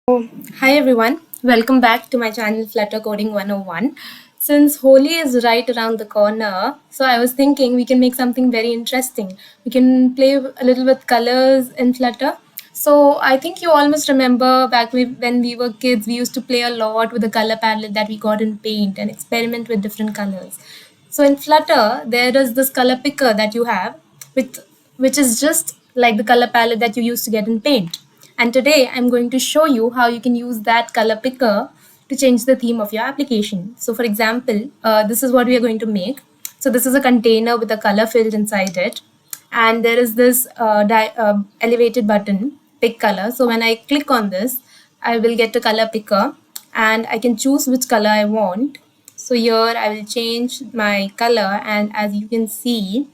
Hi everyone, welcome back to my channel Flutter Coding 101. Since Holi is right around the corner, so I was thinking we can make something very interesting. We can play a little with colors in Flutter. So I think you all must remember when we were kids, we used to play a lot with the color palette that we got in Paint and experiment with different colors. So in Flutter, there is this color picker that you have, with, which is just like the color palette that you used to get in Paint. And today I'm going to show you how you can use that color picker to change the theme of your application. So for example, this is what we are going to make. So this is a container with a color filled inside it. And there is this elevated button, pick color. So when I click on this, I will get a color picker and I can choose which color I want. So here I will change my color, and as you can see,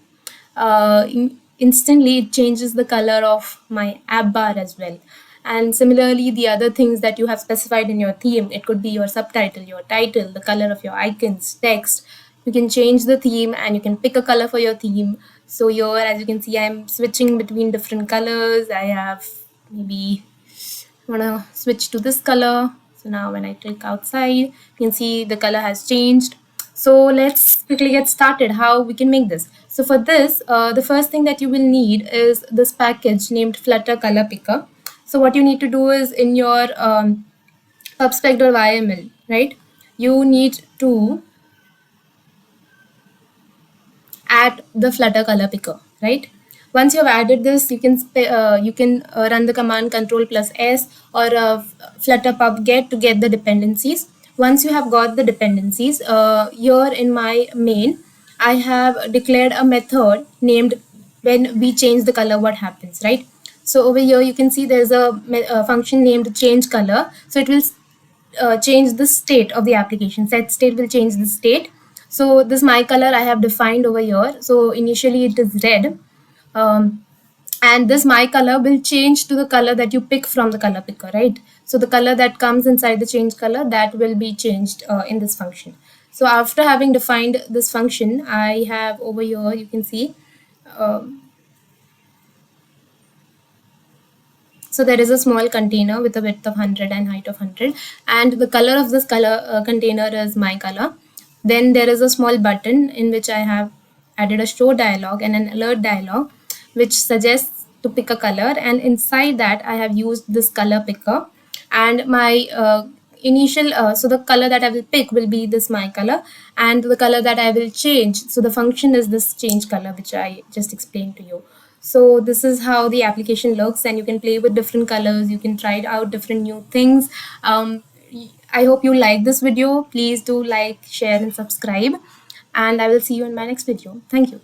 instantly it changes the color of my app bar as well. And similarly, the other things that you have specified in your theme, it could be your subtitle, your title, the color of your icons, text. You can change the theme and you can pick a color for your theme. So here, as you can see, I'm switching between different colors. I have maybe want to switch to this color. So now when I click outside, you can see the color has changed. So let's quickly get started how we can make this. So for this, the first thing that you will need is this package named Flutter Color Picker. So what you need to do is in your pubspec.yml, right? You need to add the Flutter Color Picker, right? Once you have added this, you can run the command Control plus S or Flutter pub get to get the dependencies. Once you have got the dependencies, here in my main, I have declared a method named when we change the color, what happens, right? So over here, you can see there's a function named change color. So it will change the state of the application. Set state will change the state. So this my color I have defined over here. So initially it is red. And this my color will change to the color that you pick from the color picker, right? So the color that comes inside the change color, that will be changed in this function. So after having defined this function, I have over here, you can see, so there is a small container with a width of 100 and height of 100, and the color of this color container is my color. Then there is a small button in which I have added a show dialog and an alert dialog, which suggests to pick a color. And inside that, I have used this color picker, and my so the color that I will pick will be this my color, and the color that I will change, so the function is this change color, which I just explained to you. So this is how the application looks, and you can play with different colors. You can try out different new things. I hope you like this video. Please do like, share, and subscribe. And I will see you in my next video. Thank you.